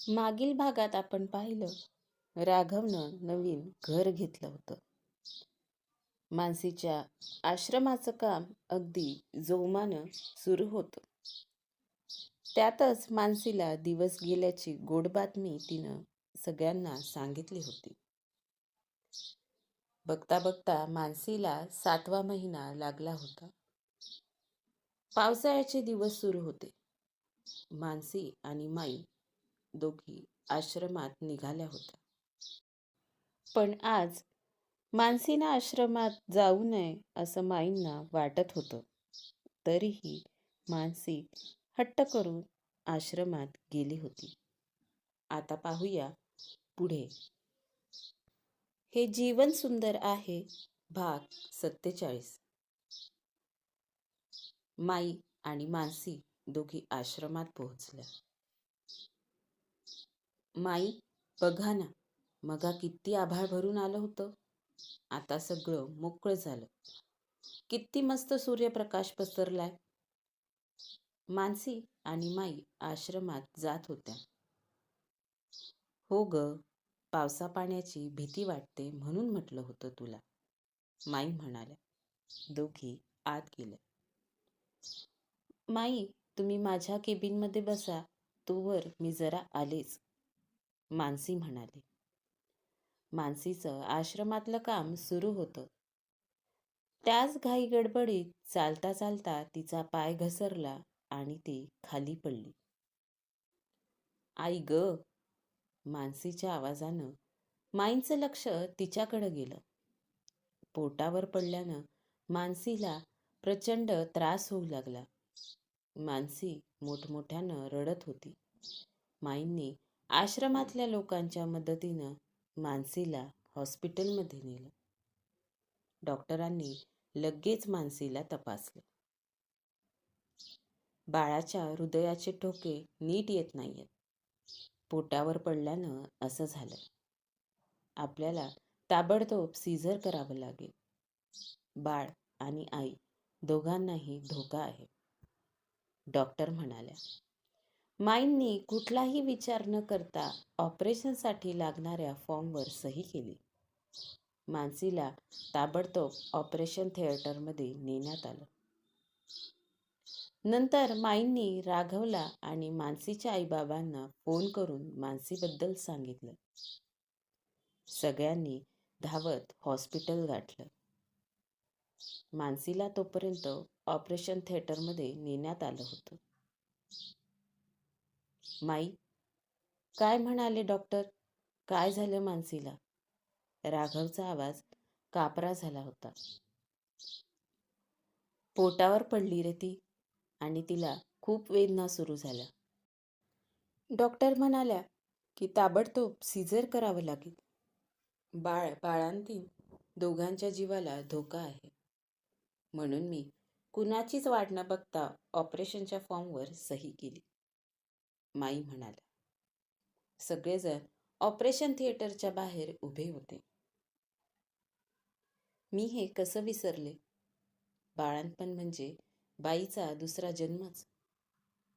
मागील भागात आपण पाहिलं राघवनं नवीन घर घेतलं होतं. मानसीच्या आश्रमाचं काम अगदी जोमानं सुरू होतं. त्यातच मानसीला दिवस गेल्याची गोड बातमी तिनं सगळ्यांना सांगितली होती. बघता बघता मानसीला 7वा महिना लागला होता. पावसाळ्याचे दिवस सुरू होते. मानसी आणि माई दोघी आश्रमात निघाल्या होत्या. पण आज मानसीनं आश्रमात जाऊ नये असं माईंना वाटत होतं. तरीही मानसी हट्ट करून आश्रमात गेली होती. आता पाहूया पुढे. हे जीवन सुंदर आहे भाग 47. माई आणि मानसी दोघी आश्रमात पोहोचल्या. माई, बघा ना, मगा किती आभाळ भरून आलं होतं. आता सगळं मोकळं झालं. किती मस्त सूर्यप्रकाश पसरलाय. मानसी आणि माई आश्रमात जात होत्या. हो ग, पावसा पाण्याची भीती वाटते म्हणून म्हटलं होतं तुला, माई म्हणाल्या. दोघी आत गेल्या. माई, तुम्ही माझ्या केबिनमध्ये बसा, तोवर मी जरा आलेच, मानसी म्हणाली. मानसीचं आश्रमातलं काम सुरू होतं. त्याच घाई गडबडीत चालता चालता तिचा पाय घसरला आणि ती खाली पडली. आई ग, मानसीच्या आवाजानं माईंचं लक्ष तिच्याकडे गेलं. पोटावर पडल्यानं मानसीला प्रचंड त्रास होऊ लागला. मानसी मोठमोठ्यानं रडत होती. माईंनी आश्रमातल्या लोकांच्या मदतीनं मानसीला हॉस्पिटलमध्ये नेलं. डॉक्टरांनी लगेच मानसीला तपासलं. बाळाच्या हृदयाचे ठोके नीट येत नाहीयेत. पोटावर पडल्यानं असं झालं. आपल्याला ताबडतोब सीझर करावं लागेल. बाळ आणि आई दोघांनाही धोका आहे, डॉक्टर म्हणाल्या. माईंनी कुठलाही विचार न करता ऑपरेशनसाठी लागणाऱ्या फॉर्मवर सही केली. मानसीला ताबडतोब ऑपरेशन थिएटरमध्ये नेण्यात आलं. नंतर माईंनी राघवला आणि मानसीच्या आईबाबांना फोन करून मानसीबद्दल सांगितलं. सगळ्यांनी धावत हॉस्पिटल गाठलं. मानसीला तोपर्यंत ऑपरेशन थिएटरमध्ये नेण्यात आलं होतं. माई, काय म्हणाले डॉक्टर? काय झालं मानसीला? राघवचा आवाज कापरा झाला होता. पोटावर पडली रे ती आणि तिला खूप वेदना सुरू झाल्या. डॉक्टर म्हणाल्या की ताबडतोब सीझर करावं लागेल. बाळांतीन दोघांच्या जीवाला धोका आहे. म्हणून मी कुणाचीच वाट न बघता ऑपरेशनच्या फॉर्मवर सही केली, माई म्हणाल्या. सगळेजण ऑपरेशन थिएटरच्या बाहेर उभे होते. मी हे कसं विसरले? बाळंतपण म्हणजे बाईचा दुसरा जन्मच.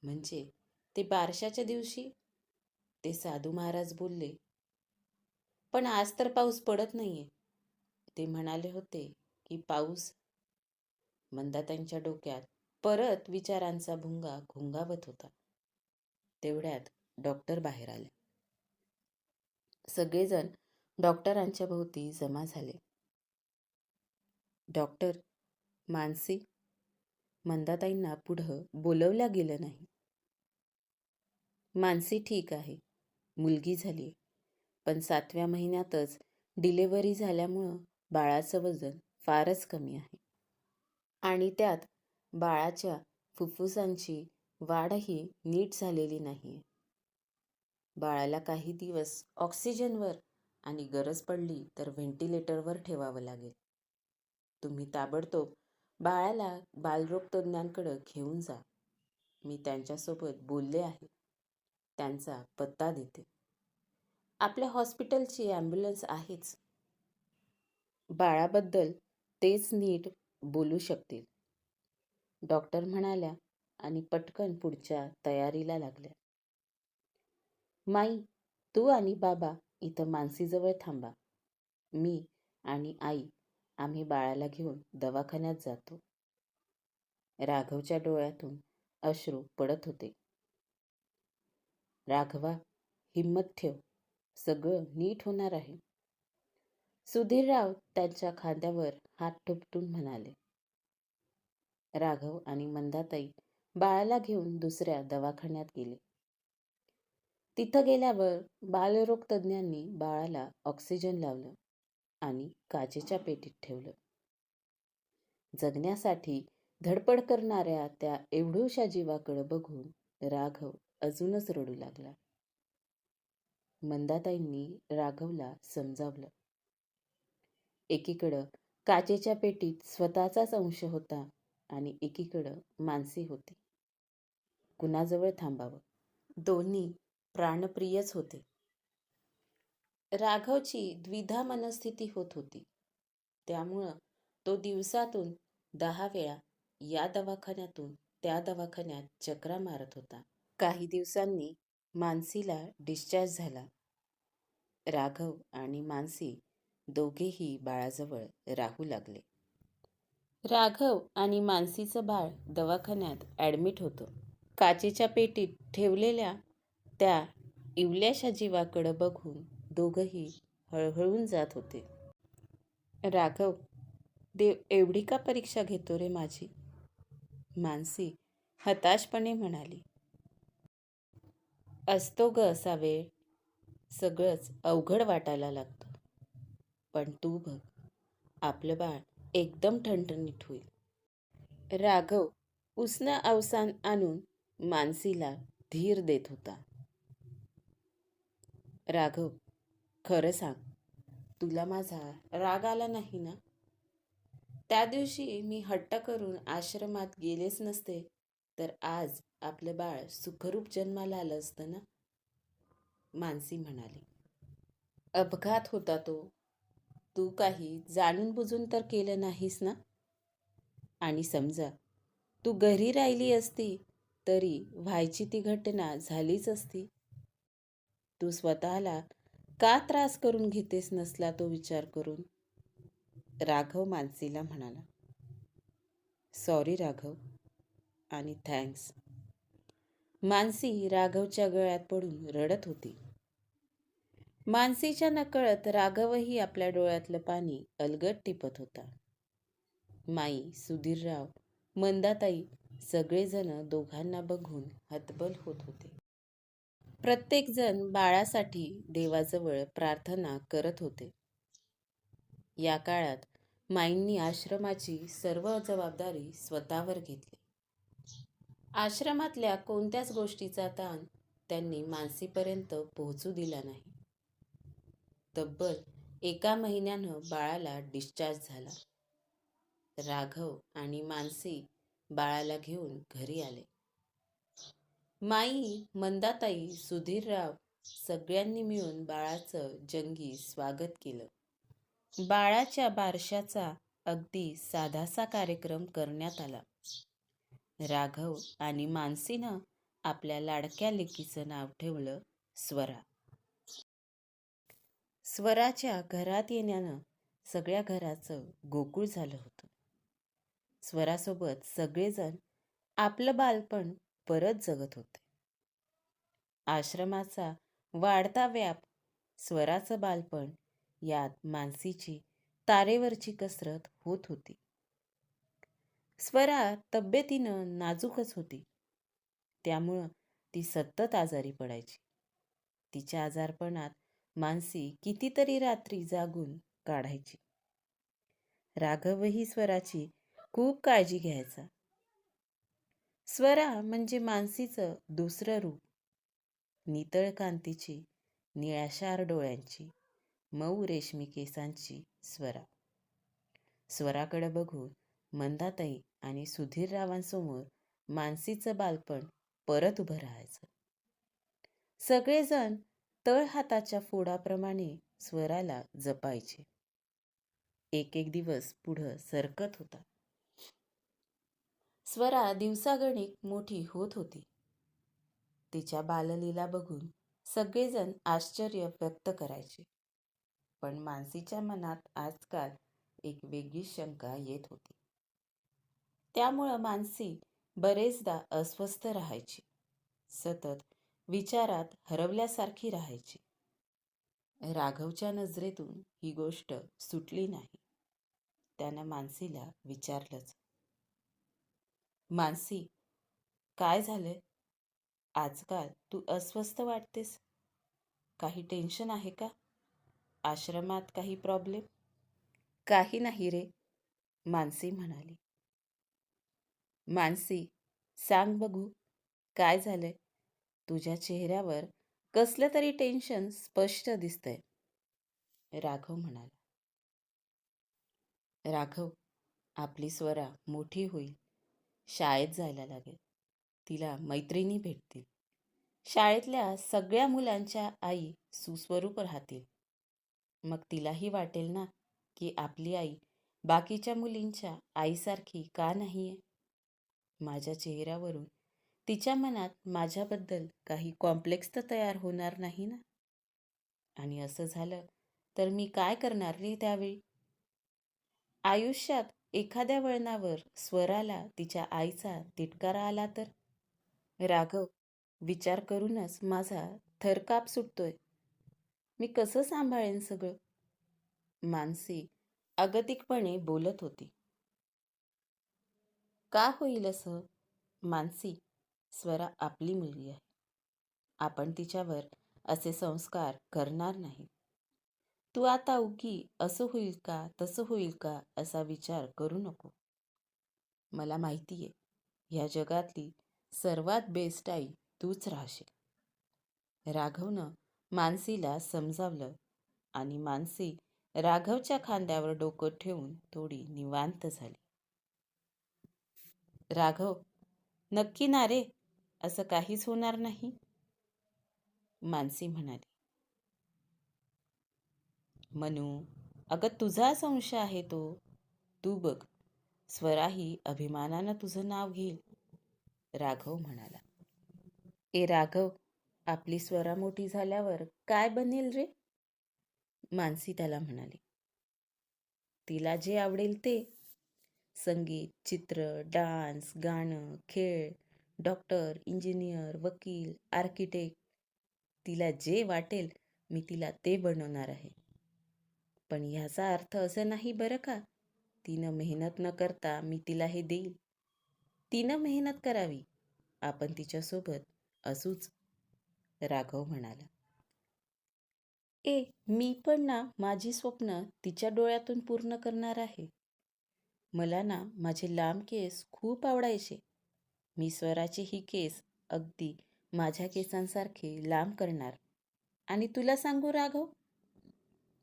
म्हणजे ते बारशाच्या दिवशी ते साधू महाराज बोलले. पण आज तर पाऊस पडत नाहीये. ते म्हणाले होते की पाऊस. मंदाताईंच्या डोक्यात परत विचारांचा भुंगा घोंगावत होता. तेवढ्यात डॉक्टर बाहेर आले. सगळेजण डॉक्टरांच्या भोवती जमा झाले. डॉक्टर, मानसी, मंदाताईंना पुढं बोलवल्या गेलं नाही. मानसी ठीक आहे, मुलगी झाली, पण 7व्या महिन्यातच डिलिव्हरी झाल्यामुळं बाळाचं वजन फारच कमी आहे. आणि त्यात बाळाच्या फुफ्फुसांची वाढही नीट झालेली नाहीये. बाळाला काही दिवस ऑक्सिजनवर आणि गरज पडली तर व्हेंटिलेटरवर ठेवावं लागेल. तुम्ही ताबडतोब बाळाला बालरोग तज्ज्ञांकडे घेऊन जा. मी त्यांच्यासोबत बोलले आहे. त्यांचा पत्ता देते. आपल्या हॉस्पिटलची ॲम्ब्युलन्स आहेच. बाळाबद्दल तेच नीट बोलू शकतील, डॉक्टर म्हणाल्या आणि पटकन पुढच्या तयारीला लागल्या. माई, तू आणि बाबा इथं मानसीजवळ थांबा. मी आणि आई आम्ही बाळाला घेऊन दवाखान्यात जातो. राघवच्या डोळ्यातून अश्रू पडत होते. राघवा, हिम्मत ठेव. सगळं नीट होणार आहे. सुधीरराव त्यांच्या खांद्यावर हात ठोपटून म्हणाले. राघव आणि मंदाताई बाळाला घेऊन दुसऱ्या दवाखान्यात गेले. तिथं गेल्यावर बालरोग तज्ज्ञांनी बाळाला ऑक्सिजन लावलं आणि काचेच्या पेटीत ठेवलं. जगण्यासाठी धडपड करणाऱ्या त्या एवढ्याशा जीवाकडे बघून राघव अजूनच रडू लागला. मंदाताईंनी राघवला समजावलं. एकीकडं काचेच्या पेटीत स्वतःचाच अंश होता आणि एकीकडं मानसी होती. कुणाजवळ थांबावं? दोन्ही प्राणप्रियच होते. राघवची द्विधा मनस्थिती होत होती. त्यामुळं तो दिवसातून 10 वेळा या दवाखान्यातून त्या दवाखान्यात चक्रा मारत होता. काही दिवसांनी मानसीला डिस्चार्ज झाला. राघव आणि मानसी दोघेही बाळाजवळ राहू लागले. राघव आणि मानसीचं बाळ दवाखान्यात ॲडमिट होतं. काचेच्या पेटीत ठेवलेल्या त्या इवल्याशा जीवाकडं बघून दोघंही हळहळून जात होते. राघव, देव एवढी का परीक्षा घेतो रे माझी? मानसी हताशपणे म्हणाली. असतो ग असा वेळ. सगळंच अवघड वाटायला लागतं. पण तू बघ, आपलं बाळ एकदम ठणठणीत होईल. राघव उसनं अवसान आणून मानसीला धीर देत होता. राघव, खरं सांग, तुला माझा राग आला नाही ना? त्या दिवशी मी हट्ट करून आश्रमात गेलेच नसते तर आज आपलं बाळ सुखरूप जन्माला आलं असतं ना? मानसी म्हणाली. अपघात होता तो. तू काही जाणून बुजून तर केलं नाहीस ना? आणि समजा तू घरी राहिली असती तरी व्हायची ती घटना झालीच असती. तू स्वतःला का त्रास करून घेतेस नसला तो विचार करून? राघव मानसीला म्हणाला. सॉरी राघव आणि थँक्स. मानसी राघवच्या गळ्यात पडून रडत होती. मानसीच्या नकळत राघवही आपल्या डोळ्यातलं पाणी अलगद टिपत होता. माई, सुधीरराव, मंदाताई सगळेजण दोघांना बघून हतबल होत होते. प्रत्येकजण बाळासाठी देवाजवळ प्रार्थना करत होते. या काळात माईंनी आश्रमाची सर्व जबाबदारी स्वतःवर घेतली. आश्रमातल्या कोणत्याच गोष्टीचा ताण त्यांनी मानसीपर्यंत पोहोचू दिला नाही. तब्बल 1 महिन्यानं बाळाला डिस्चार्ज झाला. राघव आणि मानसी बाळाला घेऊन घरी आले. माई, मंदाताई, सुधीरराव सगळ्यांनी मिळून बाळाचं जंगी स्वागत केलं. बाळाच्या बारशाचा अगदी साधासा कार्यक्रम करण्यात आला. राघव आणि मानसीनं आपल्या लाडक्या लेकीचं नाव ठेवलं स्वरा. स्वराच्या घरात येण्यानं सगळ्या घराचं गोकुळ झालं होतं. स्वरासोबत सगळेजण आपलं बालपण परत जगत होते. आश्रमाचा वाढता व्याप, स्वराचं बालपण यात मानसीची तारेवरची कसरत होत होती. स्वरा तब्येतीनं नाजूकच होती. त्यामुळं ती सतत आजारी पडायची. तिच्या आजारपणात मानसी कितीतरी रात्री जागून काढायची. राघवही स्वराची खूप काळजी घ्यायचा. स्वरा म्हणजे मानसीचं दुसरं रूप. नितळ कांतीची, निळाशार डोळ्यांची, मऊ रेशमी केसांची स्वरा. स्वराकडे बघून मंदाताई आणि सुधीररावांसमोर मानसीचं बालपण परत उभं राहायचं. सगळेजण तळहाताच्या फोडाप्रमाणे स्वराला जपायचे. एक एक दिवस पुढं सरकत होता. स्वरा दिवसागणिक मोठी होत होती. तिच्या बाललीला बघून सगळेजण आश्चर्य व्यक्त करायचे. पण मानसीच्या मनात आजकाल एक वेगळी शंका येत होती. त्यामुळं मानसी बरेचदा अस्वस्थ राहायची. सतत विचारात हरवल्यासारखी राहायची. राघवच्या नजरेतून ही गोष्ट सुटली नाही. त्यानं मानसीला विचारलंच, मानसी, काय झालंय? आजकाल तू अस्वस्थ वाटतेस. काही टेन्शन आहे का? आश्रमात काही प्रॉब्लेम? काही नाही रे, मानसी म्हणाली. मानसी, सांग बघू, काय झालंय? तुझ्या चेहऱ्यावर कसलं तरी टेन्शन स्पष्ट दिसतंय, राघव म्हणाला. राघव, आपली स्वरा मोठी होईल, शाळेत जायला लागेल, तिला मैत्रिणी भेटतील, शाळेतल्या सगळ्या मुलांच्या आई सुस्वरूप राहतील. मग तिलाही वाटेल ना की आपली आई बाकीच्या मुलींच्या आईसारखी का नाहीये. माझ्या चेहऱ्यावरून तिच्या मनात माझ्याबद्दल काही कॉम्प्लेक्स तर तयार होणार नाही ना. आणि असं झालं तर मी काय करणार रे त्यावेळी? आयुष्यात एखाद्या वळणावर स्वराला तिच्या आईचा तिटकारा आला तर? राघव, विचार करूनच माझा थरकाप सुटतोय. मी कसं सांभाळेन सगळं? मानसी अगतिकपणे बोलत होती. का होईल असं? मानसी, स्वरा आपली मुलगी आहे. आपण तिच्यावर असे संस्कार करणार नाही. तू आता उगी असं होईल का तसं होईल का असा विचार करू नको. मला माहितीये, ह्या जगातली सर्वात बेस्ट आई तूच राहशील. राघवनं मानसीला समजावलं आणि मानसी राघवच्या खांद्यावर डोकं ठेवून थोडी निवांत झाली. राघव, नक्की ना रे, असं काहीच होणार नाही, मानसी म्हणाली. मनू, अगं तुझा संशय आहे तो. तू बघ, स्वराही अभिमानानं तुझं नाव घेईल, राघव म्हणाला. ए राघव, आपली स्वरा मोठी झाल्यावर काय बनेल रे? मानसी त्याला म्हणाली. तिला जे आवडेल ते. संगीत, चित्र, डान्स, गाणं, खेळ, डॉक्टर, इंजिनियर, वकील, आर्किटेक्ट. तिला जे वाटेल मी तिला ते बनवणार आहे. पण ह्याचा अर्थ असं नाही बरं का, तिनं मेहनत न करता मी तिला हे देईल. तिनं मेहनत करावी, आपण तिच्यासोबत असूच, राघव म्हणाला. मी पण ना माझी स्वप्न तिच्या डोळ्यातून पूर्ण करणार आहे. मला ना माझे लांब केस खूप आवडायचे. मी स्वराचे ही केस अगदी माझ्या केसांसारखे लांब करणार. आणि तुला सांगू राघव,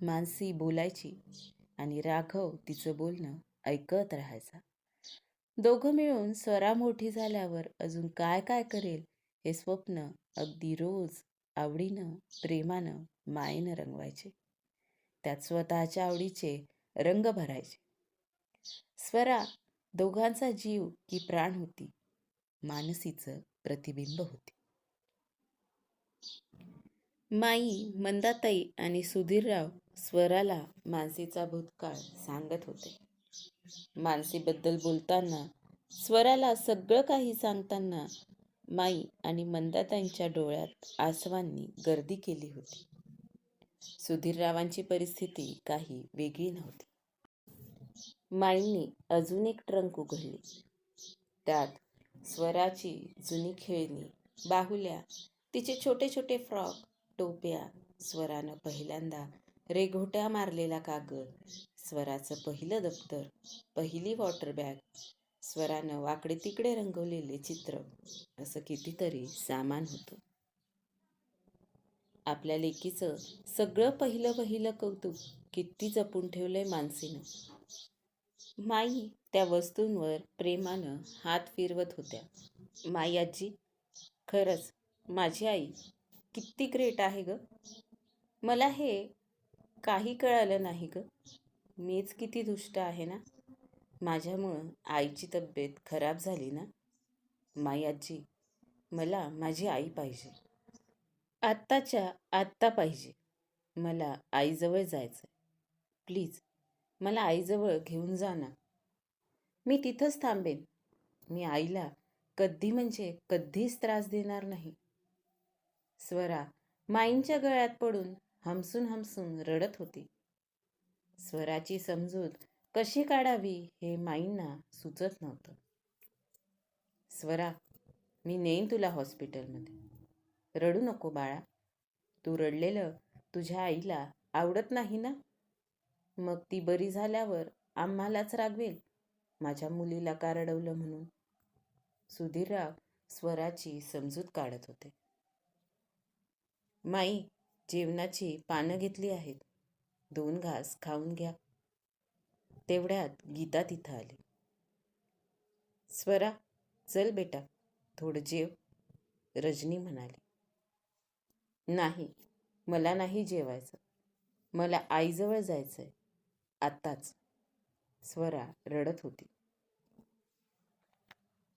मानसी बोलायची आणि राघव तिचं बोलणं ऐकत राहायचा. दोघं मिळून स्वरा मोठी झाल्यावर अजून काय काय करेल हे स्वप्न अगदी रोज आवडीनं, प्रेमानं, मायेनं रंगवायचे. त्यात स्वतःच्या आवडीचे रंग भरायचे. स्वरा दोघांचा जीव की प्राण होती, मानसीचं प्रतिबिंब होती. माई, मंदाताई आणि सुधीरराव स्वराला मानसीचा भूतकाळ सांगत होते. मानसीबद्दल बोलताना, स्वराला सगळं काही सांगताना माई आणि मंदाताईंच्या डोळ्यात आसवांनी गर्दी केली होती. सुधीररावांची परिस्थिती काही वेगळी नव्हती. माईंनी अजून एक ट्रंक उघडली. त्यात स्वराची जुनी खेळणी, बाहुल्या, तिचे छोटे छोटे फ्रॉक, टोप्या, स्वरानं पहिल्यांदा रेघोट्या मारलेला कागद, स्वराचं पहिलं दप्तर, पहिली वॉटर बॅग, स्वरानं वाकडे तिकडे रंगवलेले चित्र, असं कितीतरी सामान होतं. आपल्या लेकीचं सगळं पहिलं पहिलं कौतुक किती जपून ठेवलंय मानसीनं. माई त्या वस्तूंवर प्रेमानं हात फिरवत होत्या. माई आजी, खरंच माझी आई किती ग्रेट आहे ग. मला हे काही कळालं नाही ग. मीच किती दुष्ट आहे ना. माझ्यामुळं आईची तब्येत खराब झाली ना. माई आजी, मला माझी आई पाहिजे. आत्ताच्या आत्ता पाहिजे. मला आईजवळ जायचं. प्लीज मला आईजवळ घेऊन जा ना. मी तिथंच थांबेन. मी आईला कधी म्हणजे कधीच त्रास देणार नाही. स्वरा माईंच्या गळ्यात पडून हमसून हमसून रडत होती. स्वराची समजूत कशी काढावी हे माईंना सुचत नव्हतं. स्वरा, मी नेईन तुला हॉस्पिटलमध्ये. रडू नको बाळा. तू रडलेलं तुझ्या आईला आवडत नाही ना? मग ती बरी झाल्यावर आम्हालाच रागवेल माझ्या मुलीला का रडवलं म्हणून. सुधीरराव स्वराची समजूत काढत होते. माई, जेवणाची पानं घेतली आहेत. 2 घास खाऊन घ्या. तेवढ्यात गीता तिथं आली. स्वरा, चल बेटा, थोडं जेव, रजनी म्हणाली. नाही, मला नाही जेवायचं. मला आईजवळ जायचंय आत्ताच. स्वरा रडत होती.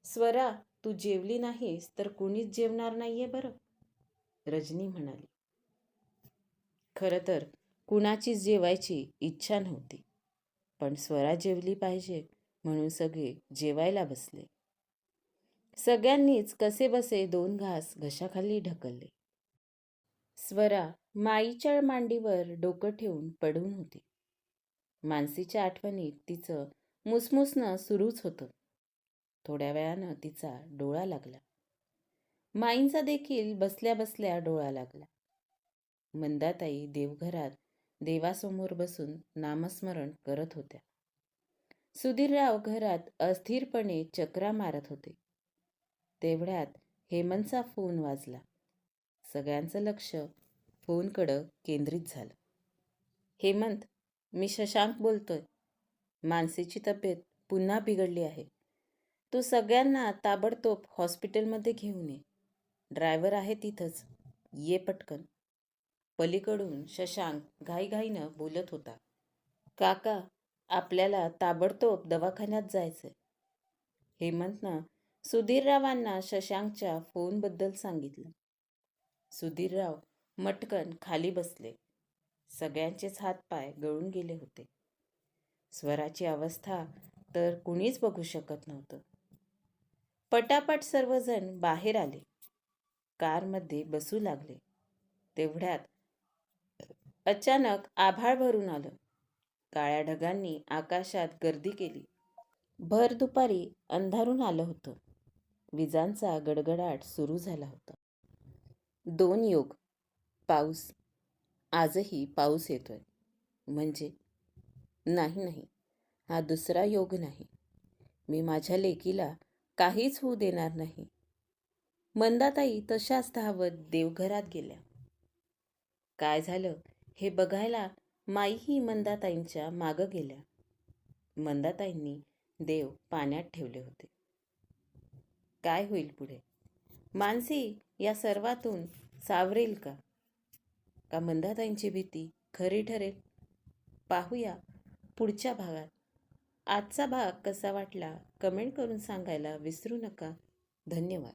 स्वरा, तू जेवली नाहीस तर कुणीच जेवणार नाहीये बरं, रजनी म्हणाली. खरं तर कुणाचीच जेवायची इच्छा नव्हती, पण स्वरा जेवली पाहिजे म्हणून सगळे जेवायला बसले. सगळ्यांनीच कसेबसे 2 घास घशाखाली ढकलले. स्वरा माईच्या मांडीवर डोकं ठेवून पडून होती. मानसीच्या आठवणीत तिचं मुसमुसणं सुरूच होतं. थोड्या वेळानं तिचा डोळा लागला. माईंचा देखील बसल्या बसल्या डोळा लागला. मंदाताई देवघरात देवासमोर बसून नामस्मरण करत होत्या. सुधीरराव घरात अस्थिरपणे चक्रा मारत होते. तेवढ्यात हेमंतचा फोन वाजला. सगळ्यांचं लक्ष फोनकडं केंद्रित झालं. हेमंत, मी शशांक बोलतोय. मानसीची तब्येत पुन्हा बिघडली आहे. तू सगळ्यांना ताबडतोब हॉस्पिटलमध्ये घेऊन ये. ड्रायव्हर आहे तिथंच. ये पटकन. पलीकडून शशांक घाईघाईनं बोलत होता. काका, आपल्याला ताबडतोब दवाखान्यात जायचंय. हेमंतनं सुधीररावांना शशांकच्या फोनबद्दल सांगितलं. सुधीरराव मटकन खाली बसले. सगळ्यांचेच हातपाय गळून गेले होते. स्वराची अवस्था तर कुणीच बघू शकत नव्हतं. पटापट सर्वजण बाहेर आले. कारमध्ये बसू लागले. तेवढ्यात अचानक आभाळ भरून आलं. काळ्या ढगांनी आकाशात गर्दी केली. भर दुपारी अंधारून आलं होतं. विजांचा गडगडाट सुरू झाला होता. 2 योग. पाऊस. आजही पाऊस येतोय. म्हणजे नाही, हा दुसरा योग नाही. मी माझ्या लेकीला काहीच होऊ देणार नाही. मंदाताई तशाच धावत देवघरात गेल्या. काय झालं हे बघायला माईही मंदाताईंच्या मागं गेल्या. मंदाताईंनी देव पाण्यात ठेवले होते. काय होईल पुढे? मानसी या सर्वातून सावरेल का? का मंदाताईंची भीती खरी ठरेल? पाहूया पुढच्या भागात. आजचा भाग कसा वाटला कमेंट करून सांगायला विसरू नका. धन्यवाद.